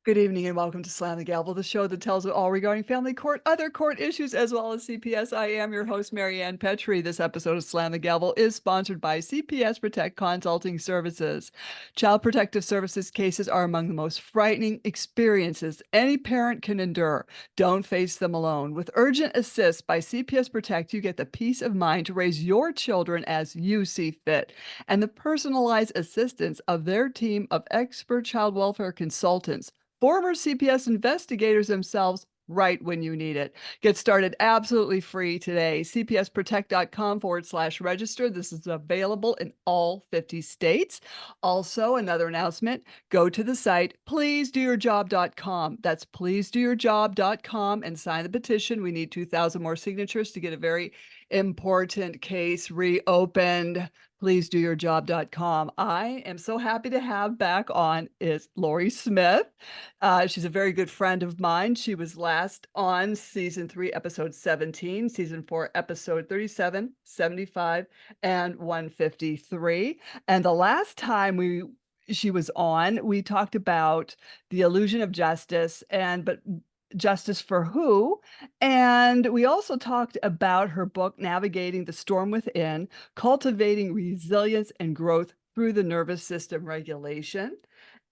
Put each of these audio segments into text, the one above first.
Good evening and welcome to Slam the Gavel, the show that tells it all regarding family court, other court issues, as well as CPS. I am your host, Marianne Petrie. This episode of Slam the Gavel is sponsored by CPS Protect Consulting Services. Child Protective Services cases are among the most frightening experiences any parent can endure. Don't face them alone. With urgent assist by CPS Protect, you get the peace of mind to raise your children as you see fit, and the personalized assistance of their team of expert child welfare consultants, former CPS investigators themselves, right when you need it. Get started absolutely free today. cpsprotect.com/register. This is available in all 50 states. Also, another announcement, go to the site pleasedoyourjob.com. That's pleasedoyourjob.com and sign the petition. We need 2,000 more signatures to get a very important case reopened. Pleasedoyourjob.com. I am so happy to have back on is Laurie Smith. She's a very good friend of mine. She was last on season 3, episode 17, season 4, episode 37, 75, and 153. And the last time she was on, we talked about the illusion of justice but justice for who? And we also talked about her book, Navigating the Storm Within, Cultivating Resilience and Growth Through the Nervous System Regulation.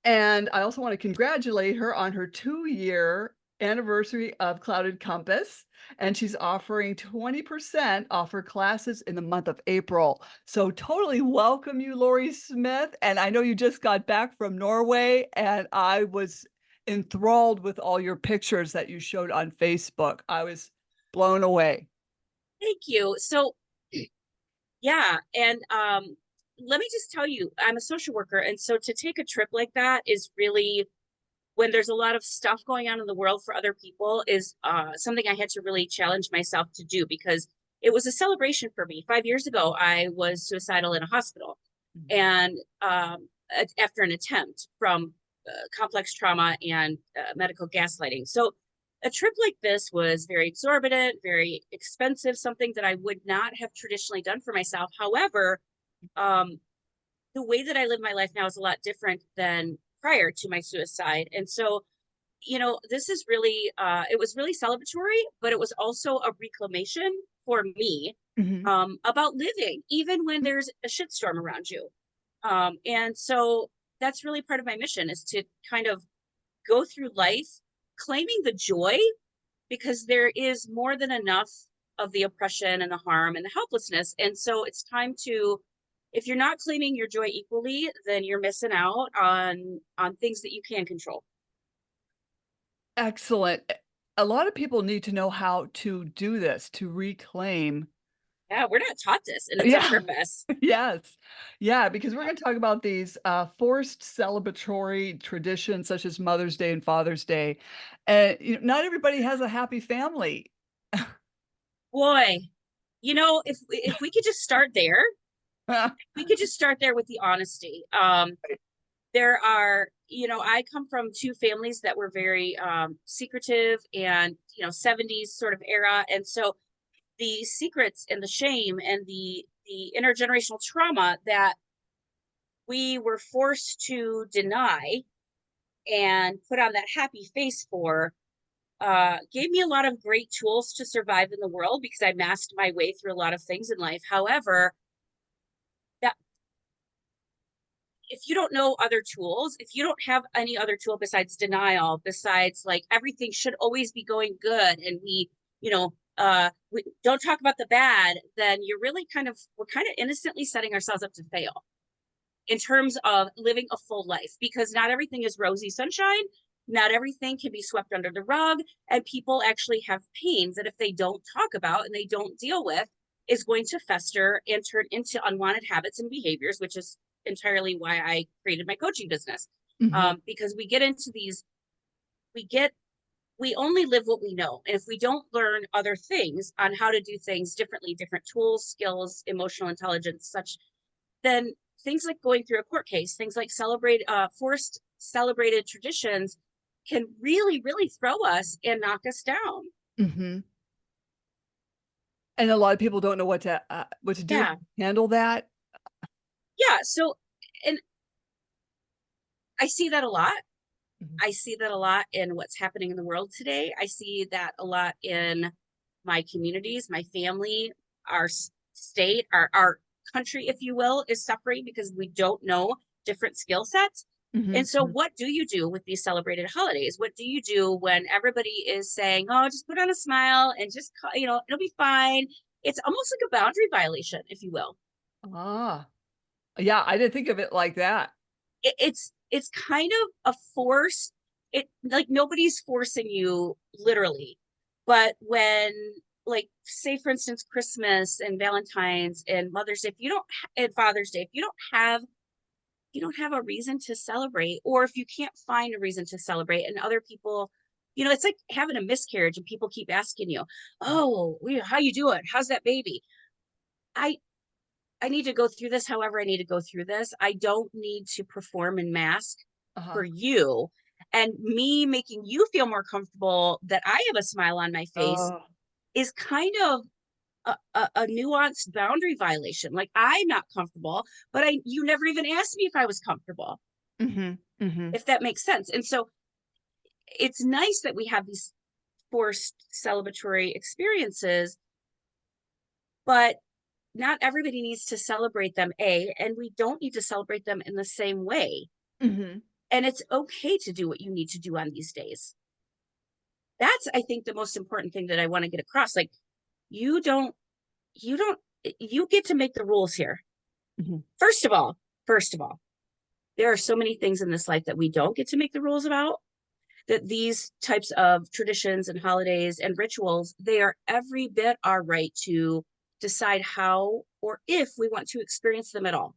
And I also want to congratulate her on her 2-year anniversary of Clouded Compass, and she's offering 20% off her classes in the month of April. So totally welcome you, Laurie Smith. And I know you just got back from Norway, and I was enthralled with all your pictures that you showed on Facebook. I was blown away. Thank you. So, yeah, and let me just tell you, I'm a social worker, and so to take a trip like that is really when there's a lot of stuff going on in the world for other people is something I had to really challenge myself to do because it was a celebration for me. 5 years ago, I was suicidal in a hospital, and after an attempt from complex trauma and medical gaslighting. So a trip like this was very exorbitant, very expensive, something that I would not have traditionally done for myself. However, um, the way that I live my life now is a lot different than prior to my suicide. And so, this is really, it was really celebratory, but it was also a reclamation for me Mhm. about living, even when there's a shitstorm around you. And so that's really part of my mission is to kind of go through life claiming the joy because there is more than enough of the oppression and the harm and the helplessness. And so it's time to, if you're not claiming your joy equally, then you're missing out on things that you can control. Excellent. A lot of people need to know how to do this, to reclaim. Yeah, we're not taught this, and it's on Yeah. purpose. Yes. Yeah, because we're gonna talk about these, forced celebratory traditions such as Mother's Day and Father's Day, and, not everybody has a happy family. Boy, if we could just start there, we could just start there with the honesty. There are, I come from two families that were very secretive and 70s sort of era, and so the secrets and the shame and the intergenerational trauma that we were forced to deny and put on that happy face for gave me a lot of great tools to survive in the world because I masked my way through a lot of things in life. However, that if you don't know other tools, if you don't have any other tool besides denial, besides like everything should always be going good, and we don't talk about the bad, then we're kind of innocently setting ourselves up to fail in terms of living a full life because not everything is rosy sunshine. Not everything can be swept under the rug, and people actually have pains that if they don't talk about and they don't deal with, is going to fester and turn into unwanted habits and behaviors, which is entirely why I created my coaching business. Mhm. Because we get into these, we get, we only live what we know. And if we don't learn other things on how to do things differently, different tools, skills, emotional intelligence, such, then things like going through a court case, things like forced celebrated traditions can really, really throw us and knock us down. Mhm. And a lot of people don't know what to do, Yeah. handle that. Yeah. So, and I see that a lot. Mhm. I see that a lot in what's happening in the world today. I see that a lot in my communities, my family, our state, our country, if you will, is suffering because we don't know different skill sets. And Mhm. so, Mhm. what do you do with these celebrated holidays? What do you do when everybody is saying, "Oh, just put on a smile and just, it'll be fine"? It's almost like a boundary violation, if you will. Ah. Yeah, I didn't think of it like that. It's kind of a force. It like nobody's forcing you literally, but when, like, say for instance Christmas and Valentine's and Mother's Day, if you don't and Father's Day, if you don't have a reason to celebrate, or if you can't find a reason to celebrate, and other people, it's like having a miscarriage and people keep asking you, "Oh, how you doing? How's that baby?" I I need to go through this however I need to go through this. I don't need to perform in mask for Uh-huh. you. And me making you feel more comfortable that I have a smile on my face Oh. is kind of a nuanced boundary violation. Like, I'm not comfortable, but you never even asked me if I was comfortable, Mhm. Mhm. if that makes sense. And so it's nice that we have these forced celebratory experiences, but not everybody needs to celebrate them, and we don't need to celebrate them in the same way. Mhm. And it's okay to do what you need to do on these days. That's, I think, the most important thing that I want to get across. Like, you don't, you don't, you get to make the rules here. Mhm. First of all, first of all, there are so many things in this life that we don't get to make the rules about. That these types of traditions and holidays and rituals, they are every bit our right to decide how or if we want to experience them at all,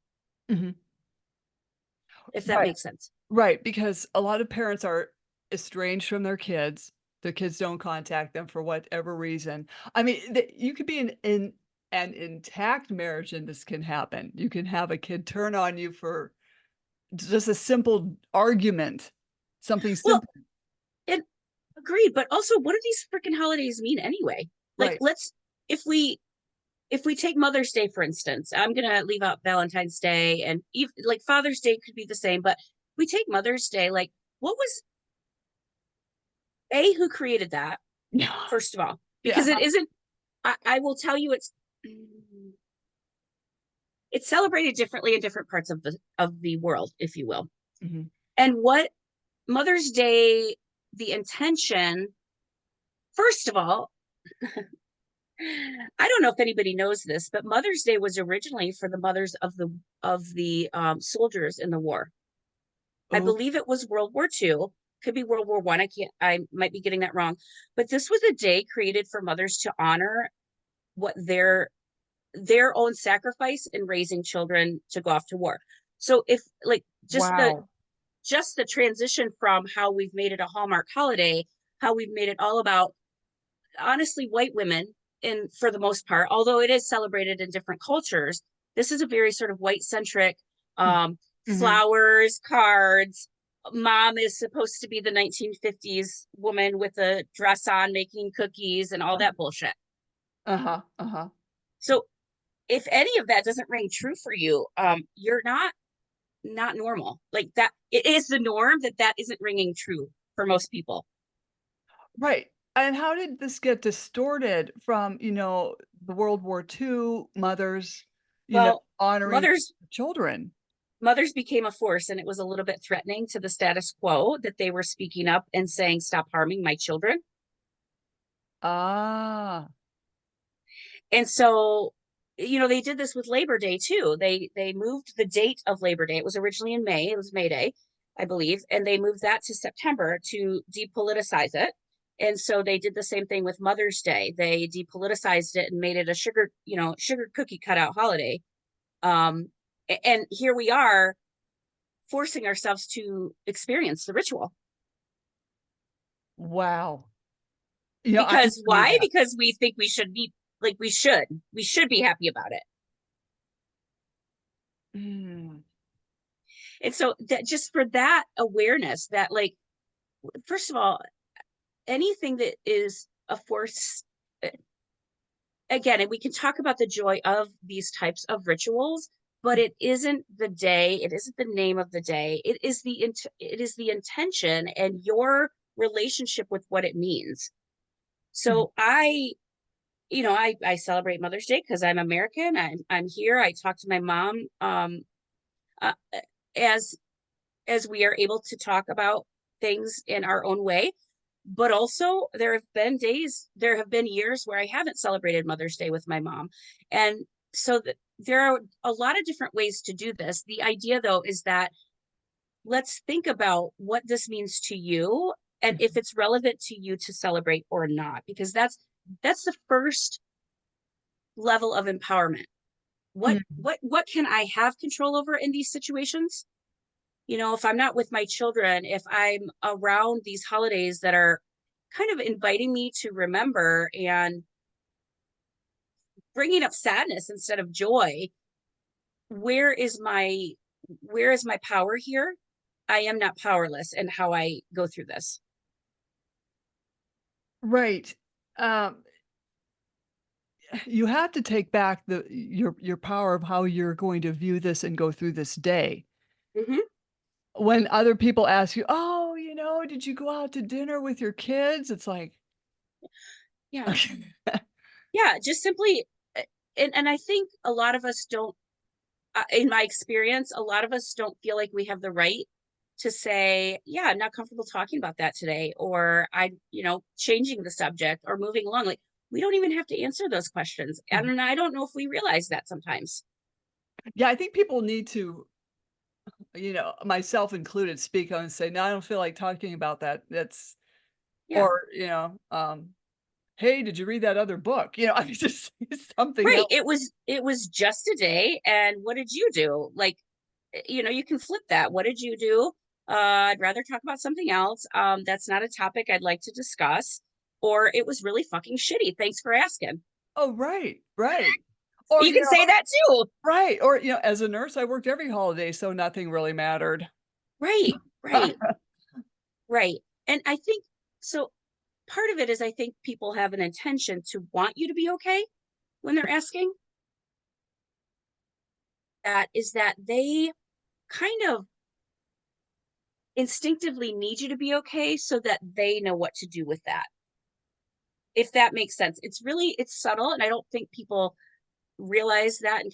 Mhm. if that Right. makes sense. Right, because a lot of parents are estranged from their kids. The kids don't contact them for whatever reason. I mean, you could be in an intact marriage and this can happen. You can have a kid turn on you for just a simple argument, something Well, simple. and agreed, but also, what do these freaking holidays mean anyway? Like, Right. if we if we take Mother's Day for instance, I'm gonna leave out Valentine's Day, and like Father's Day could be the same, but we take Mother's Day, like, what was who created that? Yeah. First of all, Yeah. because it isn't. I will tell you, it's celebrated differently in different parts of the world, if you will. Mhm. And what Mother's Day, the intention, first of all, I don't know if anybody knows this, but Mother's Day was originally for the mothers of the soldiers in the war. I Oh, believe it was World War II, could be World War One. I might be getting that wrong, but this was a day created for mothers to honor what their own sacrifice in raising children to go off to war. So if, like, wow. just the transition from how we've made it a Hallmark holiday, how we've made it all about, honestly, white women, in for the most part, although it is celebrated in different cultures, this is a very sort of white centric, Mm. Mhm. flowers, cards. Mom is supposed to be the 1950s woman with a dress on making cookies and all that bullshit. Uh-huh, uh-huh. So if any of that doesn't ring true for you, you're not normal. Like, that it is the norm that isn't ringing true for most people. Right, and how did this get distorted from, the World War II mothers, Well, honoring mothers children? mothers became a force, and it was a little bit threatening to the status quo that they were speaking up and saying, "Stop harming my children." Ah. And so, they did this with Labor Day too. They moved the date of Labor Day. It was originally in May. It was May Day, I believe, and they moved that to September to depoliticize it. And so they did the same thing with Mother's Day. They depoliticized it and made it a sugar cookie cutout holiday. Um, and here we are forcing ourselves to experience the ritual. Wow. I Because never knew why? that. Because we think we should be, like, we should be happy about it. Mm. And so, that just for that awareness that, like, first of all, anything that is a force, again, and we can talk about the joy of these types of rituals, but it isn't the day, it isn't the name of the day. It is the intention and your relationship with what it means. Mhm. So I celebrate Mother's Day because I'm American. I'm here. I talk to my mom uh, as as we are able to talk about things in our own way. But also, there have been years where I haven't celebrated Mother's Day with my mom. And there are a lot of different ways to do this. The idea, though, is that let's think about what this means to you and if it's relevant to you to celebrate or not, because that's the first level of empowerment. Mhm. What can I have control over in these situations? If I'm not with my children, if I'm around these holidays that are kind of inviting me to remember and bringing up sadness instead of joy, where is my where is my power here? I am not powerless in how I go through this. Right. Um, you have to take back your power of how you're going to view this and go through this day. Hmm. When other people ask you, "Oh, did you go out to dinner with your kids?" It's like, Yeah. Yeah, just simply and I think a lot of us don't in my experience, a lot of us don't feel like we have the right to say, yeah, I'm not comfortable talking about that today, or changing the subject or moving along. Like, we don't even have to answer those questions. Mhm. And I don't know if we realize that sometimes. Yeah, I think people need to, myself included, speak on and say, "No, I don't feel like talking about that." That's Yeah. or, "Hey, did you read that other book?" I mean, just say something Right. else. It was just a day. And what did you do? Like, you can flip that. What did you do? I'd rather talk about something else. That's not a topic I'd like to discuss. Or it was really fucking shitty. Thanks for asking. Oh, right, right. Or, You can say that too. right, or, as a nurse, I worked every holiday, so nothing really mattered. Right, right, right. And I think so part of it is I think people have an intention to want you to be okay when they're asking. That is that they kind of instinctively need you to be okay so that they know what to do with that. If that makes sense. It's subtle and I don't think people realize that in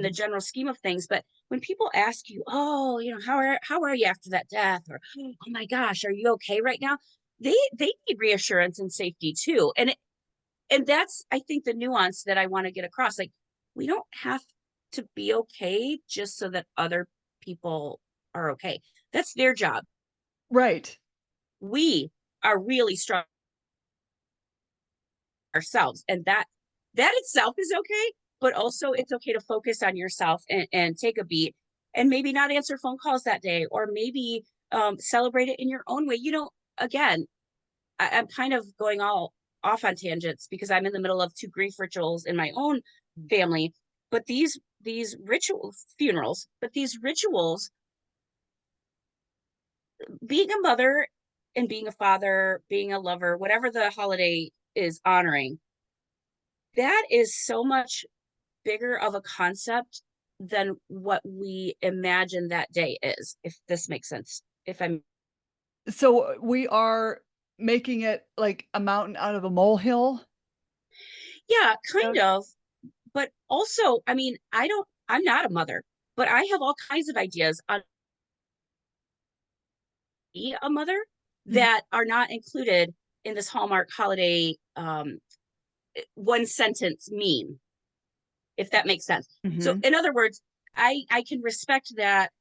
the Mhm. general scheme of things, but when people ask you, "Oh, how are you after that death?" or "Oh my gosh, are you okay right now?" They need reassurance and safety too. And that's I think the nuance that I want to get across. Like, we don't have to be okay just so that other people are okay. That's their job. Right. We are really strong ourselves, and that itself is okay. But also it's okay to focus on yourself and take a beat and maybe not answer phone calls that day, or maybe celebrate it in your own way. Again, I'm kind of going all off on tangents because I'm in the middle of two grief rituals in my own family. But these rituals, funerals, but these rituals, being a mother and being a father, being a lover, whatever the holiday is honoring, that is so much bigger of a concept than what we imagine that day is, if this makes sense. If I'm So, we are making it like a mountain out of a molehill? Yeah, Yeah. kind of. But also, I mean, I'm not a mother, but I have all kinds of ideas on be a mother Mhm, that are not included in this Hallmark holiday one sentence meme, if that makes sense. So mhm. in other words, I can respect that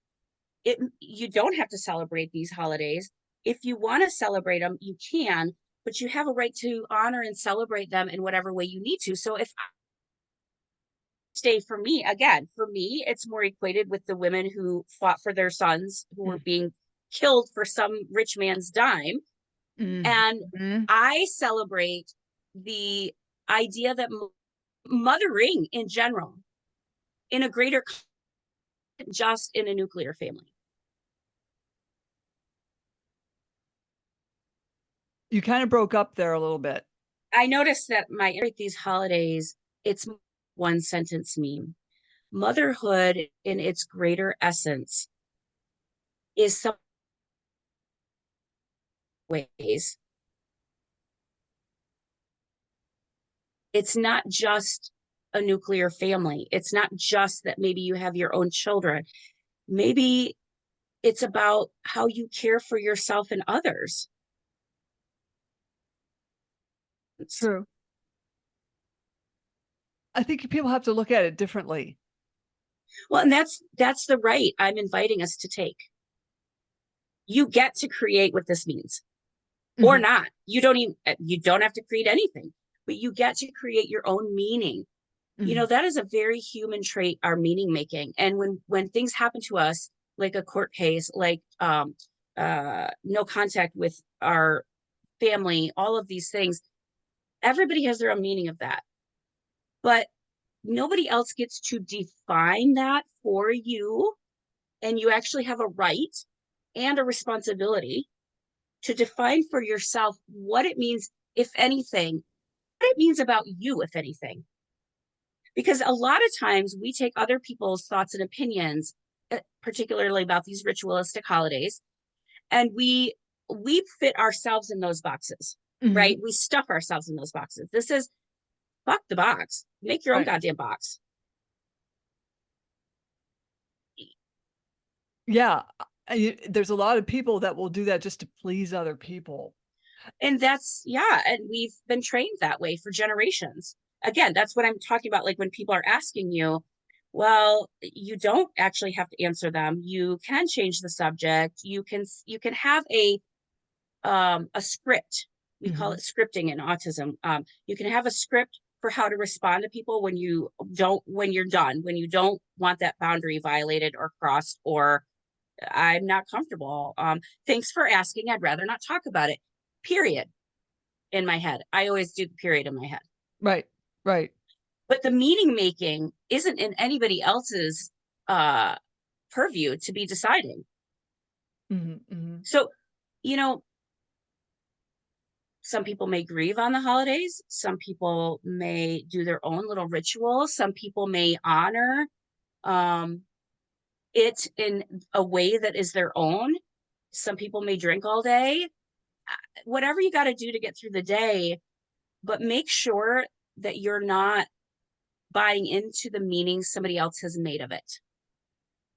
you don't have to celebrate these holidays. If you want to celebrate them, you can, but you have a right to honor and celebrate them in whatever way you need to. So if I stay for me, it's more equated with the women who fought for their sons who were Mm. being killed for some rich man's dime. And Mhm. I celebrate the idea that mothering in general, in a greater, just in a nuclear family. You kinda broke up there a little bit. I noticed that these holidays, it's one sentence meme. Motherhood in its greater essence is some ways. It's not just a nuclear family. It's not just that maybe you have your own children. Maybe it's about how you care for yourself and others. True. I think people have to look at it differently. Well, and that's the right I'm inviting us to take. You get to create what this means or Mhm, not. You don't have to create anything, but you get to create your own meaning. mhm. That is a very human trait, our meaning making. And when things happen to us, like a court case, like no contact with our family, all of these things, everybody has their own meaning of that. But nobody else gets to define that for you. And you actually have a right and a responsibility to define for yourself what it means, if anything, what it means about you, if anything. Because a lot of times we take other people's thoughts and opinions, particularly about these ritualistic holidays, and we fit ourselves in those boxes, right? Mhm. We stuff ourselves in those boxes. This is fuck the box. Make your own Right. goddamn box. Yeah, there's a lot of people that will do that just to please other people. And and we've been trained that way for generations. Again, that's what I'm talking about. Like when people are asking you, well, you don't actually have to answer them. You can change the subject. You can have a script. We call Mhm. it scripting in autism. You can have a script for how to respond to people when you're done, when you don't want that boundary violated or crossed, or I'm not comfortable. Thanks for asking. I'd rather not talk about it. Period. In my head. I always do the period in my head. Right, right. But the meaning making isn't in anybody else's uh purview to be deciding. Mhm, mhm. So, you know, some people may grieve on the holidays, some people may do their own little rituals, some people may honor um it in a way that is their own. Some people may drink all day. Whatever you got to do to get through the day, but make sure that you're not buying into the meaning somebody else has made of it.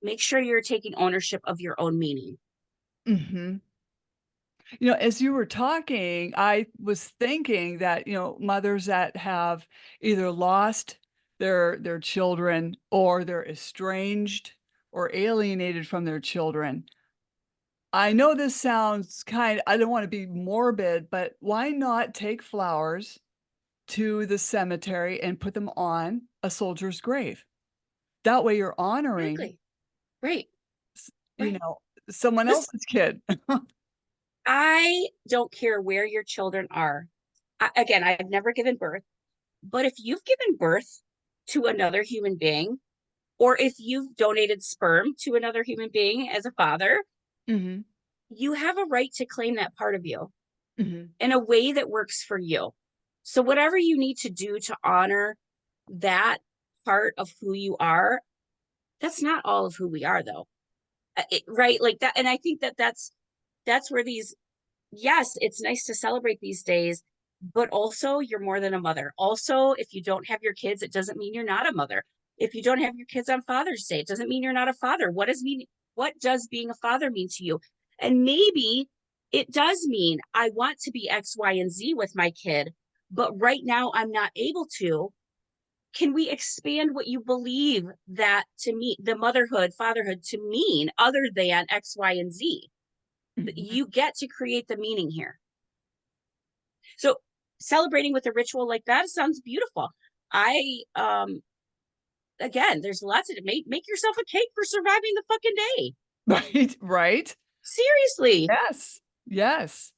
Make sure you're taking ownership of your own meaning. Mhm. As you were talking, I was thinking that, mothers that have either lost their children or they're estranged or alienated from their children. I know this sounds I don't want to be morbid, but why not take flowers to the cemetery and put them on a soldier's grave? That way you're honoring, Exactly. Right. s- you Right. know, someone Listen, else's kid. I don't care where your children are. Again, I've never given birth, but if you've given birth to another human being, or if you've donated sperm to another human being as a father, Mhm, you have a right to claim that part of you mhm, in a way that works for you. So, whatever you need to do to honor that part of who you are, that's not all of who we are, though. Right? Like that. And I think that that's where these, yes, it's nice to celebrate these days, but also you're more than a mother. Also, if you don't have your kids, it doesn't mean you're not a mother. If you don't have your kids on Father's Day, it doesn't mean you're not a father. What does being a father mean to you? And maybe it does mean I want to be X, Y, and Z with my kid, but right now I'm not able to. Can we expand what you believe that to me, the motherhood, fatherhood to mean other than X, Y, and Z? mhm. You get to create the meaning here. So celebrating with a ritual like that sounds beautiful. I Again, there's lots of make yourself a cake for surviving the fucking day. Right, right. Seriously. Yes, yes.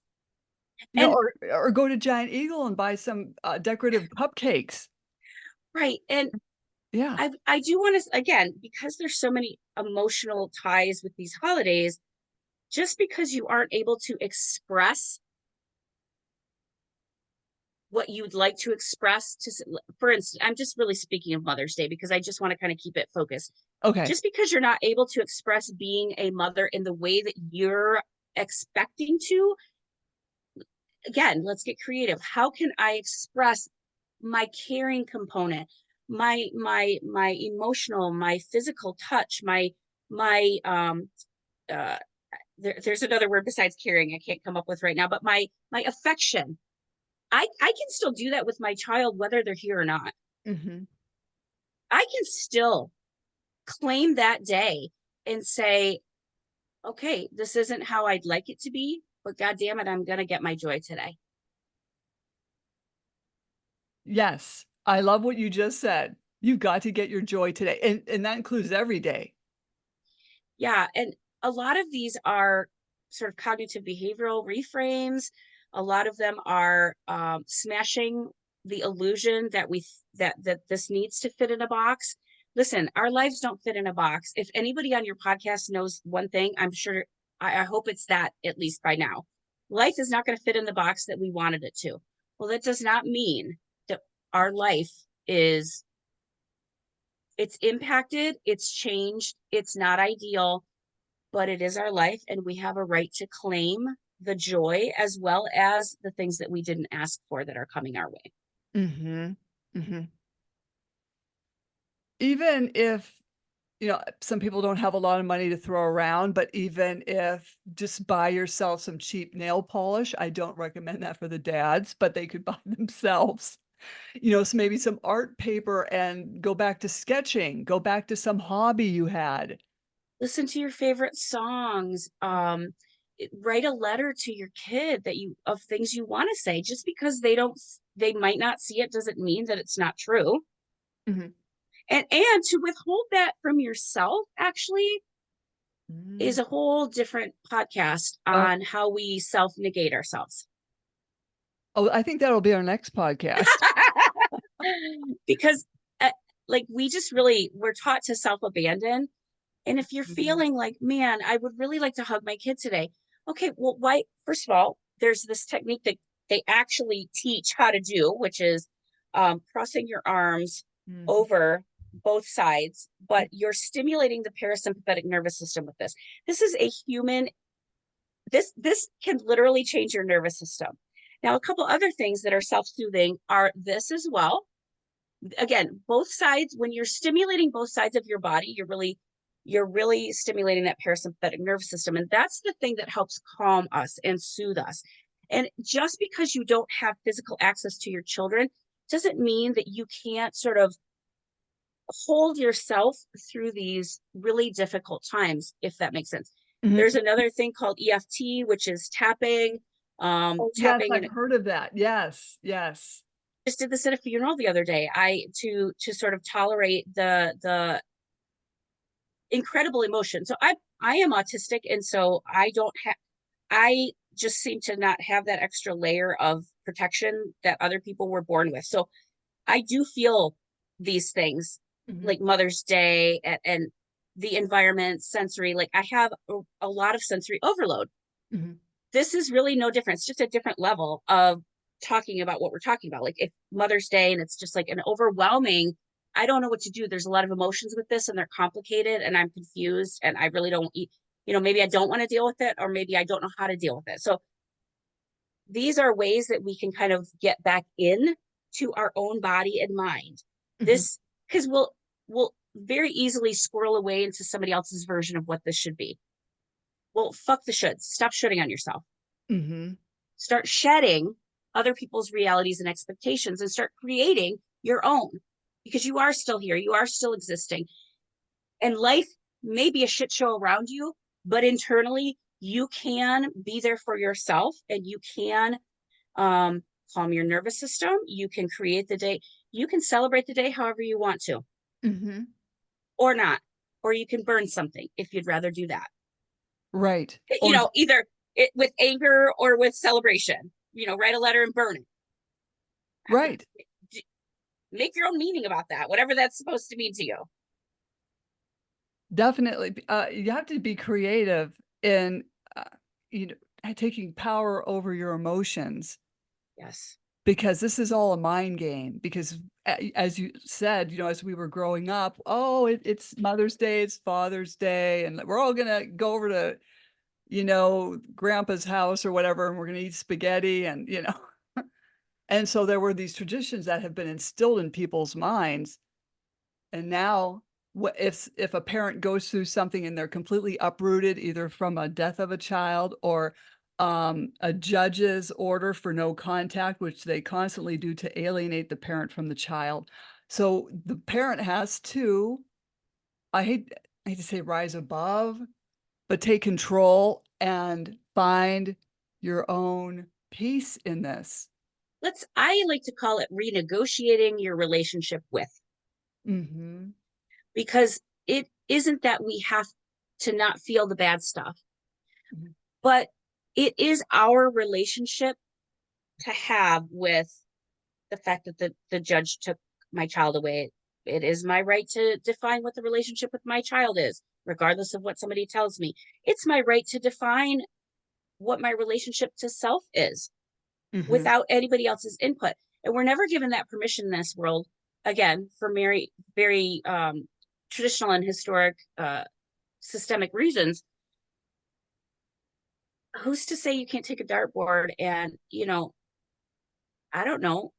And Or go to Giant Eagle and buy some, decorative cupcakes. right. And Yeah. I do want to, again, because there's so many emotional ties with these holidays, just because you aren't able to express what you'd like to express for instance, I'm just really speaking of Mother's Day because I just want to kind of keep it focused. Okay. Just because you're not able to express being a mother in the way that you're expecting to, again, let's get creative. How can I express my caring component, my emotional, my physical touch, my uh there's another word besides caring I can't come up with right now, but my affection. I can still do that with my child whether they're here or not. Mhm. I can still claim that day and say, okay, this isn't how I'd like it to be, but god damn it, I'm gonna get my joy today. Yes. I love what you just said. You've got to get your joy today, and that includes every day. Yeah, and a lot of these are sort of cognitive behavioral reframes. A lot of them are smashing the illusion that that this needs to fit in a box. Listen, our lives don't fit in a box. If anybody on your podcast knows one thing, I'm sure I hope it's that at least by now. Life is not going to fit in the box that we wanted it to. Well, that does not mean that our life is it's impacted, it's changed, it's not ideal, but it is our life and we have a right to claim the joy as well as the things that we didn't ask for that are coming our way. Mhm. Mhm. Even if, some people don't have a lot of money to throw around, but even if just buy yourself some cheap nail polish, I don't recommend that for the dads, but they could buy themselves. So maybe some art paper and go back to sketching, go back to some hobby you had. Listen to your favorite songs. Write a letter to your kid that you of things you want to say. Just because they might not see it doesn't mean that it's not true. Mhm. And to withhold that from yourself actually is Mm. a whole different podcast Oh, on how we self negate ourselves. oh, I think that'll be our next podcast. Because like we just really we're taught to self abandon. And if you're Mhm. feeling like, man, I would really like to hug my kid today. Okay, well, why? First of all, there's this technique that they actually teach how to do, which is crossing your arms Mhm. over both sides, Mm. but you're stimulating the parasympathetic nervous system with this. This is a human, this can literally change your nervous system. Now, a couple other things that are self-soothing are this as well. Again, both sides, when you're stimulating both sides of your body, you're really stimulating that parasympathetic nervous system, and that's the thing that helps calm us and soothe us. And just because you don't have physical access to your children doesn't mean that you can't sort of hold yourself through these really difficult times, if that makes sense. Mhm. There's another thing called EFT, which is tapping. Oh, yes, Tapping I've and heard of that. Yes, yes. just did this at a funeral the other day. I to sort of tolerate the incredible emotion. So I am autistic, and so I don't have I just seem to not have that extra layer of protection that other people were born with. So I do feel these things Mhm. like Mother's Day and the environment, sensory. Like I have a lot of sensory overload. Mhm. This is really no different. It's just a different level of talking about what we're talking about. Like if Mother's Day and it's just like an overwhelming, I don't know what to do. There's a lot of emotions with this and they're complicated and I'm confused and I really don't eat, maybe I don't want to deal with it or maybe I don't know how to deal with it. So these are ways that we can kind of get back in to our own body and mind. Mhm. This because we'll very easily squirrel away into somebody else's version of what this should be. Well, fuck the shoulds. Stop shooting on yourself. Mhm. Start shedding other people's realities and expectations and start creating your own because you are still here. You are still existing. And life may be a shit show around you, but internally, you can be there for yourself and you can um, calm your nervous system. You can create the day. You can celebrate the day however you want to Mhm. or not. Or you can burn something if you'd rather do that. Right. Or Either with anger or with celebration. Write a letter and burn it. right. Make your own meaning about that, whatever that's supposed to mean to you. Definitely. You have to be creative in, uh, you know, taking power over your emotions Yes. because this is all a mind game. Because as you said, as we were growing up, oh, it's Mother's Day, it's Father's Day, and we're all gonna go over to, grandpa's house or whatever, and we're gonna eat spaghetti and, and so there were these traditions that have been instilled in people's minds. And now, if a parent goes through something and they're completely uprooted, either from a death of a child or a judge's order for no contact, which they constantly do to alienate the parent from the child. So the parent has to, I hate, I hate to say rise above, but take control and find your own peace in this. I like to call it renegotiating your relationship with, Hmm. because it isn't that we have to not feel the bad stuff, Hmm. but it is our relationship to have with the fact that the judge took my child away. It is my right to define what the relationship with my child is, regardless of what somebody tells me. It's my right to define what my relationship to self is Hmm. without anybody else's input. And we're never given that permission in this world, again, for very traditional and historic systemic reasons. Who's to say you can't take a dartboard and, I don't know,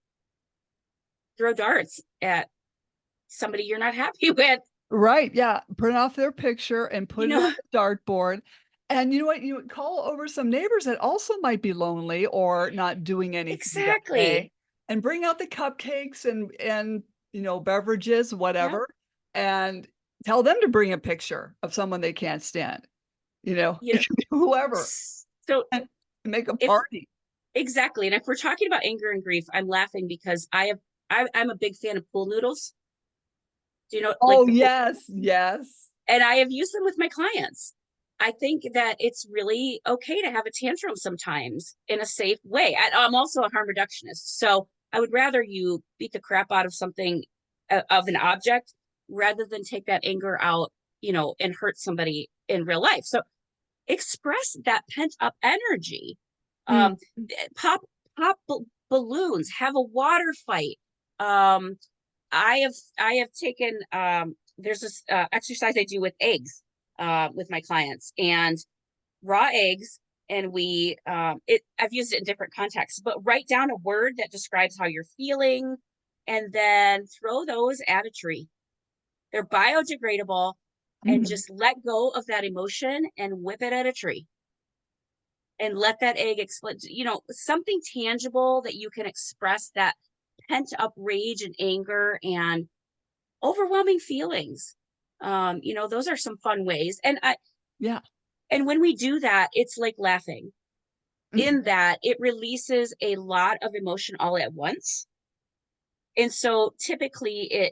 throw darts at somebody you're not happy with? Right, yeah, print off their picture and You put it on know, the dartboard, and you know what? You call over some neighbors that also might be lonely or not doing anything that day, exactly. and bring out the cupcakes and, beverages, Yep. whatever, and tell them to bring a picture of someone they can't stand, You know, it can be whoever, so and make a if party. exactly, and if we're talking about anger and grief, I'm laughing because I'm a big fan of pool noodles. Do you know, like Oh, the pool? yes, yes. And I have used them with my clients. I think that it's really okay to have a tantrum sometimes in a safe way. I'm also a harm reductionist, so I would rather you beat the crap out of something, of an object, rather than take that anger out, and hurt somebody in real life. So express that pent up energy. Mm, Um, pop balloons, have a water fight. Um, I have taken, there's this exercise I do with eggs, with my clients, and raw eggs, and I've used it in different contexts, but write down a word that describes how you're feeling, and then throw those at a tree. They're biodegradable, and mhm, just let go of that emotion and whip it at a tree and let that egg explode. Something tangible that you can express that pent up rage and anger and overwhelming feelings. Those are some fun ways. yeah. And when we do that, it's like laughing, Mhm, in that it releases a lot of emotion all at once. And so typically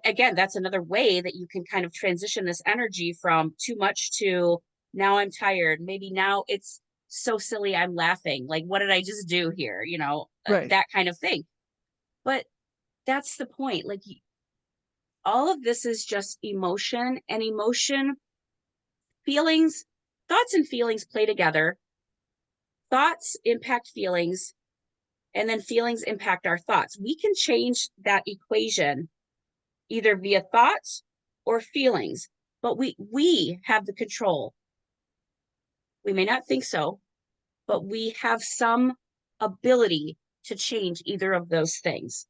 again, that's another way that you can kind of transition this energy from too much to, now I'm tired. Maybe now it's so silly I'm laughing. Like, what did I just do here? right. That kind of thing. But that's the point. Like, all of this is just emotion, and emotion, feelings, thoughts and feelings play together. Thoughts impact feelings, and then feelings impact our thoughts. We can change that equation either via thoughts or feelings, but we have the control. We may not think so, but we have some ability to change either of those things.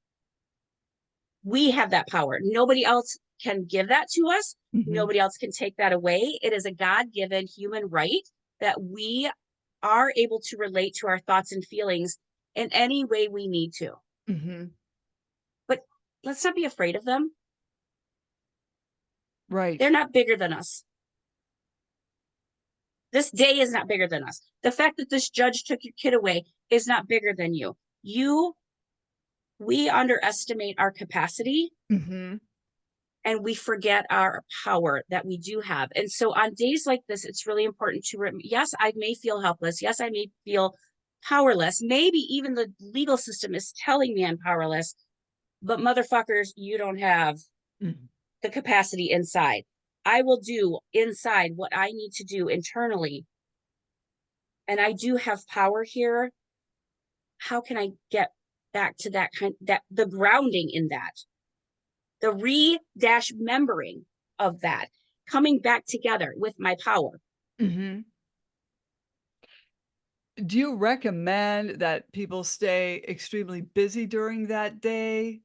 We have that power. Nobody else can give that to us. Mhm, Nobody else can take that away. It is a God given human right that we are able to relate to our thoughts and feelings in any way we need to. mhm, But let's not be afraid of them. They're right. not bigger than us. This day is not bigger than us. The fact that this judge took your kid away is not bigger than you. We underestimate our capacity, Mhm, and we forget our power that we do have. And so on days like this, it's really important to, yes, I may feel helpless. Yes, I may feel powerless. Maybe even the legal system is telling me I'm powerless, but motherfuckers, you don't have mhm, the capacity inside. I will do inside what I need to do internally. And I do have power here. How can I get back to that the grounding in that, the re-membering of that, coming back together with my power. Mhm. Do you recommend that people stay extremely busy during that day?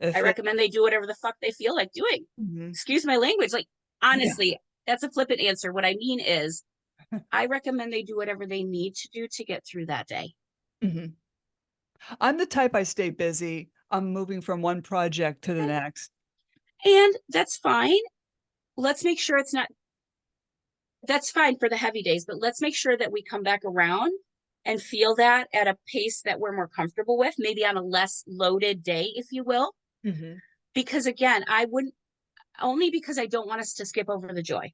I If it recommend they do whatever the fuck they feel like doing. Mhm. Excuse my language. Like, Yeah. honestly, that's a flippant answer. What I mean is, I recommend they do whatever they need to do to get through that day. Mhm. I'm the type I stay busy. I'm moving from one project to the Okay. next. And that's fine. Let's make sure it's not, that's fine for the heavy days, but let's make sure that we come back around and feel that at a pace that we're more comfortable with, maybe on a less loaded day, if you will. Mhm. Because again, I wouldn't, only because I don't want us to skip over the joy.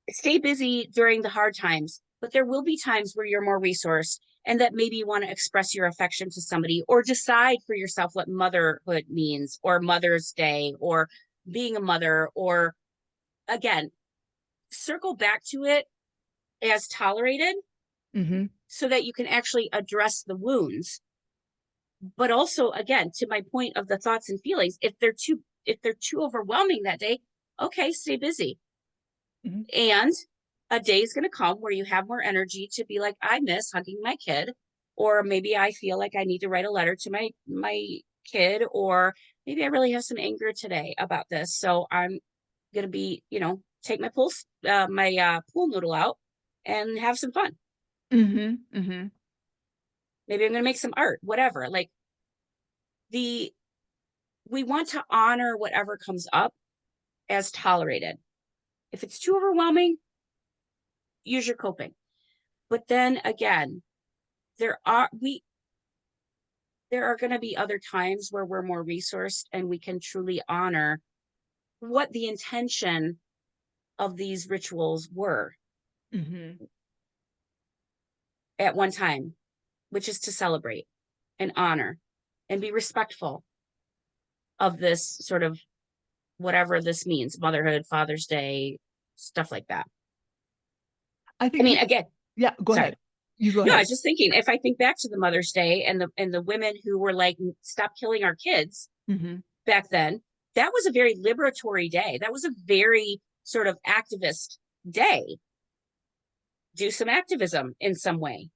Stay busy during the hard times, but there will be times where you're more resourced and that maybe you want to express your affection to somebody or decide for yourself what motherhood means or Mother's Day or being a mother, or again, circle back to it as tolerated Mhm. so that you can actually address the wounds. But also, again, to my point of the thoughts and feelings, if they're too overwhelming that day, okay, stay busy. Mhm. And a day is going to come where you have more energy to be like, I miss hugging my kid, or maybe I feel like I need to write a letter to my kid, or maybe I really have some anger today about this, so I'm going to be, take my pool noodle out and have some fun. Mhm. Mhm. Maybe I'm going to make some art, whatever. Like, the we want to honor whatever comes up as tolerated. If it's too overwhelming, use your coping. But then again, there are we there are going to be other times where we're more resourced and we can truly honor what the intention of these rituals were Mhm. at one time, which is to celebrate and honor and be respectful of this sort of whatever this means, motherhood, Father's Day, stuff like that. I I think mean, people again, Yeah, go sorry. ahead. You go No, I ahead. was just thinking, if I think back to the Mother's Day and the women who were like, stop killing our kids Mhm. back then, that was a very liberatory day. That was a very sort of activist day. Do some activism in some way.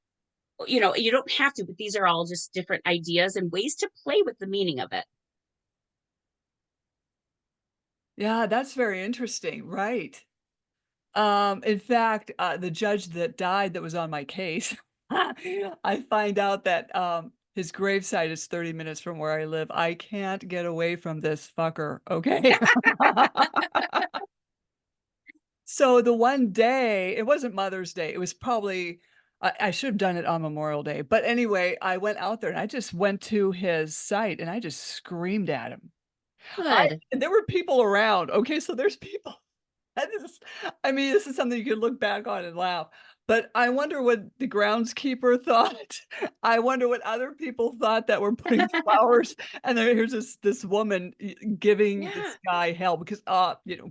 You don't have to, but these are all just different ideas and ways to play with the meaning of it. Yeah, that's very interesting, right. In fact, the judge that died that was on my case, I find out that, his gravesite is 30 minutes from where I live. I can't get away from this fucker, okay? So the one day it wasn't Mother's Day, it was probably I should have done it on Memorial Day, but anyway, I went out there and I just went to his site and I just screamed at him. I Good. and there were people around, okay, so there's people that is I mean, this is something you can look back on and laugh, but I wonder what the groundskeeper thought. I wonder what other people thought that were putting flowers, and then here's this woman giving Yeah. this guy hell because,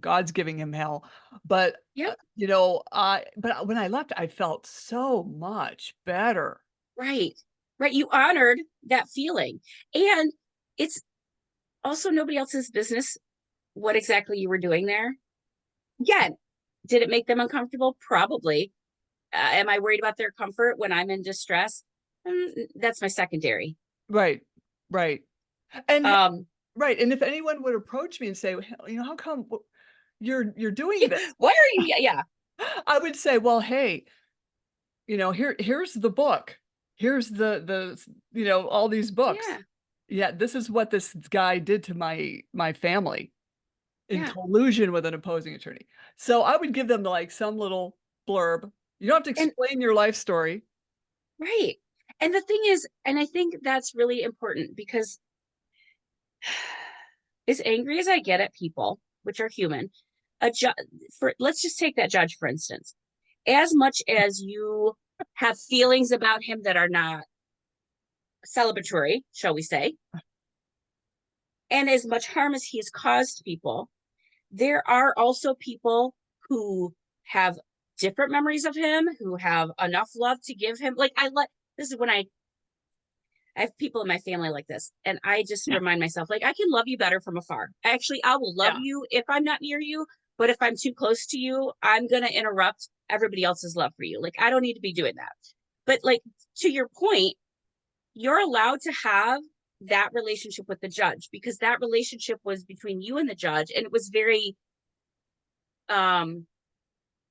God's giving him hell, but, Yep. when I left, I felt so much better. Right. Right. You honored that feeling. And it's also nobody else's business what exactly you were doing there. Again, did it make them uncomfortable? Probably. Am I worried about their comfort when I'm in distress? That's my secondary. Right, right, and Um, right, and if anyone would approach me and say, "Well, how come you're doing this?" why are you? Yeah, yeah, I would say, "Well, hey, here's the book. Here's all these books. yeah, Yeah, this is what this guy did to my family in yeah. collusion with an opposing attorney." So I would give them, like, some little blurb. You don't have to And explain your life story. right. And the thing is, and I think that's really important because as angry as I get at people, which are human, a ju- for let's just take that judge for instance. As much as you have feelings about him that are not celebratory, shall we say, and as much harm as he has caused people, there are also people who have different memories of him, who have enough love to give him. Like, this is when I have people in my family like this, and I just remind myself, like, I can love you better from afar. Actually, I will love Yeah. you if I'm not near you, but if I'm too close to you, I'm gonna interrupt everybody else's love for you. Like, I don't need to be doing that. But like, to your point, you're allowed to have that relationship with the judge, because that relationship was between you and the judge, and it was very um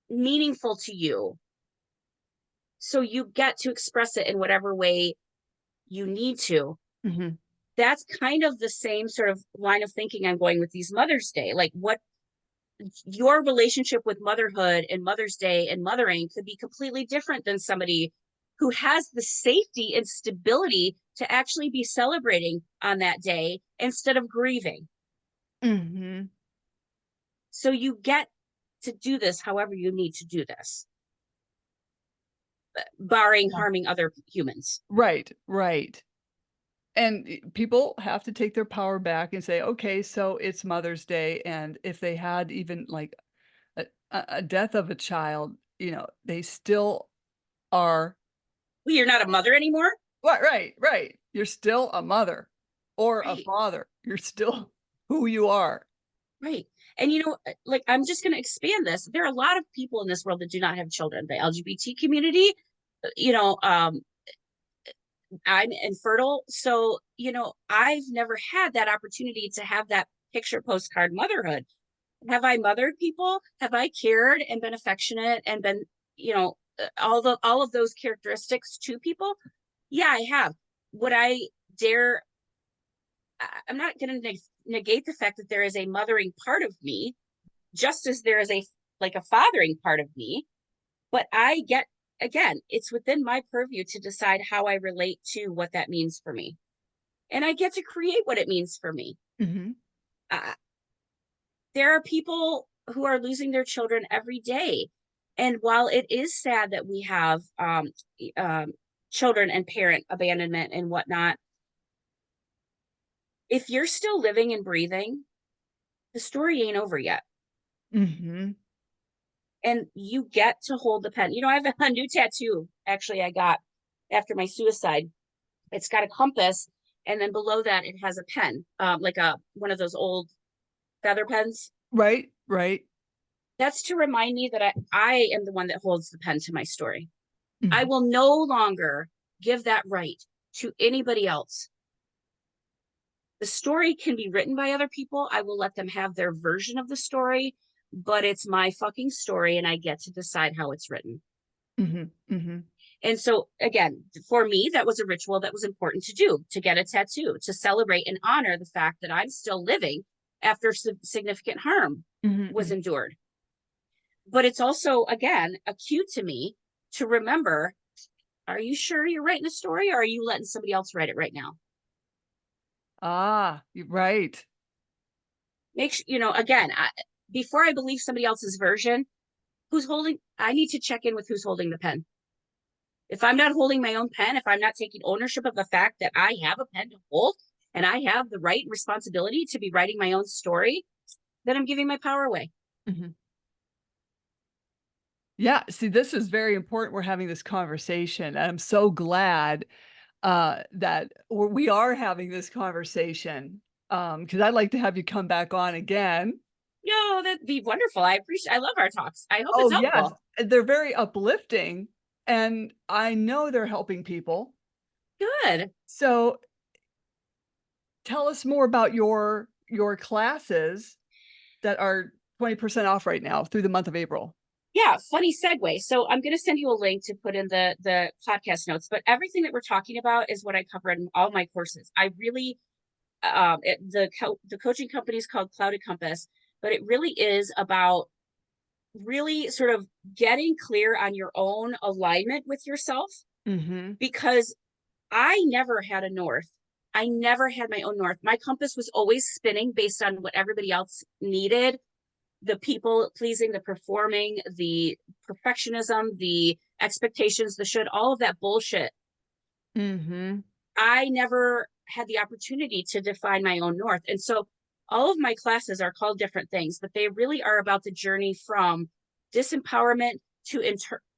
meaningful to you. So you get to express it in whatever way you need to. Mhm. That's kind of the same sort of line of thinking I'm going with these Mother's Day. Like, what your relationship with motherhood and Mother's Day and mothering could be completely different than somebody who has the safety and stability to actually be celebrating on that day instead of grieving. Mhm. So you get to do this however you need to do this, barring Yeah. harming other humans. Right, right. And people have to take their power back and say, okay, so it's Mother's Day. And if they had even like a death of a child, they still are. Well, you're not a mother anymore? Right, right, right. You're still a mother or a Right. father. You're still who you are. Right. And like, I'm just going to expand this. There are a lot of people in this world that do not have children. The LGBT community, you know, um, I'm infertile. So, I've never had that opportunity to have that picture postcard motherhood. Have I mothered people? Have I cared and been affectionate and been, all of those characteristics to people? Yeah, I have. Would I dare I'm not going to negate the fact that there is a mothering part of me, just as there is a fathering part of me. But I get, again, it's within my purview to decide how I relate to what that means for me, and I get to create what it means for me. Mhm. Uh, there are people who are losing their children every day, and while it is sad that we have children and parent abandonment and whatnot, if you're still living and breathing, the story ain't over yet. Mhm. And you get to hold the pen. I have a new tattoo, actually, I got after my suicide. It's got a compass, and then below that it has a pen, like a one of those old feather pens. Right, right. That's to remind me that I am the one that holds the pen to my story. I Mhm. will no longer give that right to anybody else. The story can be written by other people. I will let them have their version of the story, but it's my fucking story, and I get to decide how it's written. Mhm. Mhm. And so, again, for me, that was a ritual that was important to do, to get a tattoo, to celebrate and honor the fact that I'm still living after significant harm Mhm. was Mhm. endured. But it's also, again, a cue to me to remember, are you sure you're writing a story, or are you letting somebody else write it right now? Ah, right. Make sure, again, before I believe somebody else's version, I need to check in with who's holding the pen. If I'm not holding my own pen, if I'm not taking ownership of the fact that I have a pen to hold and I have the right and responsibility to be writing my own story, then I'm giving my power away. Mhm. Yeah, see, this is very important we're having this conversation. I'm so glad, that we are having this conversation, because 'cause I'd like to have you come back on again. No, that'd be wonderful. I love our talks. I hope it's Oh, yes, helpful. they're very uplifting, and I know they're helping people. Good. So, tell us more about your classes that are 20% off right now through the month of April. Yeah, funny segue. So I'm going to send you a link to put in the podcast notes, but everything that we're talking about is what I cover in all my courses. I really the coaching company is called Clouded Compass, but it really is about really sort of getting clear on your own alignment with yourself, Mhm. because I never had a north. I never had my own north. My compass was always spinning based on what everybody else needed, the people pleasing, the performing, the perfectionism, the expectations, the should, all of that bullshit. Mhm. I never had the opportunity to define my own north. And so all of my classes are called different things, but they really are about the journey from disempowerment to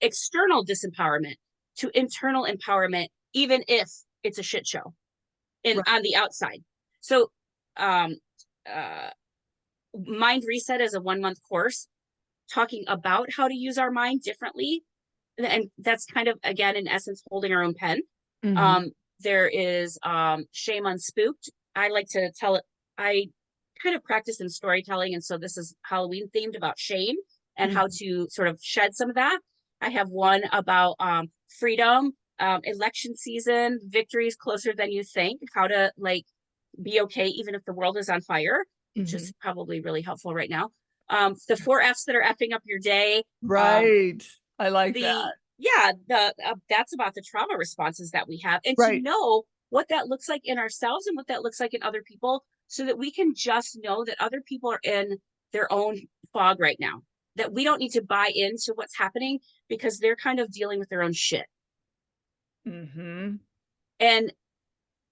external disempowerment to internal empowerment, even if it's a shit show in Right. on the outside. So um uh Mind Reset is a 1 month course talking about how to use our mind differently. And that's kind of, again, in essence, holding our own pen. Mhm. Um, there is Shame Unspooked. I like to tell it, I kind of practice in storytelling. And so this is Halloween themed about shame and how Mhm. to sort of shed some of that. I have one about freedom, election season, victories closer than you think, how to like be okay even if the world is on fire, which is Mhm. probably really helpful right now. The 4 F's that are effing up your day. Um, Right. I like the that. yeah, the that's about the trauma responses that we have, and to Right. know what that looks like in ourselves and what that looks like in other people, so that we can just know that other people are in their own fog right now. That we don't need to buy into what's happening because they're kind of dealing with their own shit. Mhm. And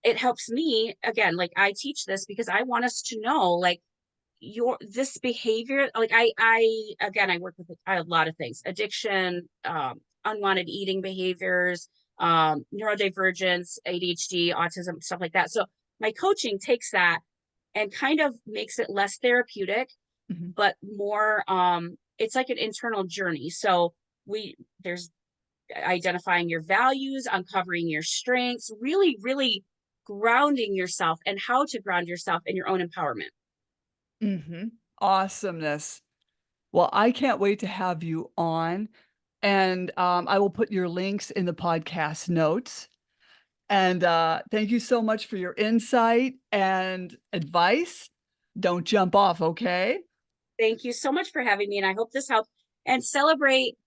it helps me, again, like I teach this because I want us to know, like, your this behavior, like I again, I work with a lot of things: addiction, unwanted eating behaviors, neurodivergence, ADHD, autism, stuff like that. So my coaching takes that and kind of makes it less therapeutic, Mhm. but more it's like an internal journey. So we there's identifying your values, uncovering your strengths, really, really grounding yourself, and how to ground yourself in your own empowerment. Mhm. Awesomeness. Well, I can't wait to have you on, and, I will put your links in the podcast notes, and, thank you so much for your insight and advice. Don't jump off, okay? Thank you so much for having me, and I hope this helped. And celebrate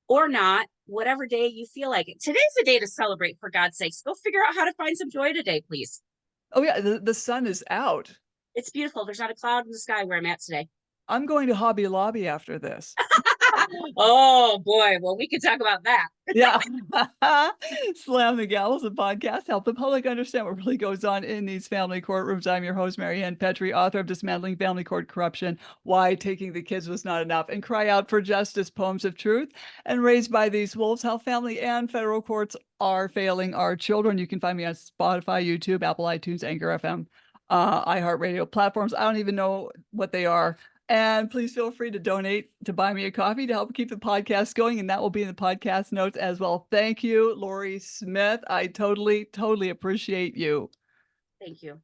or not, whatever day you feel like it. Today's the day to celebrate, for God's sakes. Go figure out how to find some joy today, please. Oh, yeah, the sun is out. It's beautiful. There's not a cloud in the sky where I'm at today. I'm going to Hobby Lobby after this. Oh boy. Well, we could talk about that. Yeah. Slam the Gals, a podcast, help the public understand what really goes on in these family courtrooms. I'm your host, Mary Ann Petrie, author of Dismantling Family Court Corruption, Why Taking the Kids Was Not Enough, and Cry Out for Justice, Poems of Truth, and Raised by These Wolves, How Family and Federal Courts Are Failing Our Children. You can find me on Spotify, YouTube, Apple iTunes, Anchor FM, iHeartRadio platforms. I don't even know what they are. And please feel free to donate to buy me a coffee to help keep the podcast going. And that will be in the podcast notes as well. Thank you, Laurie Smith. I totally, totally appreciate you. Thank you.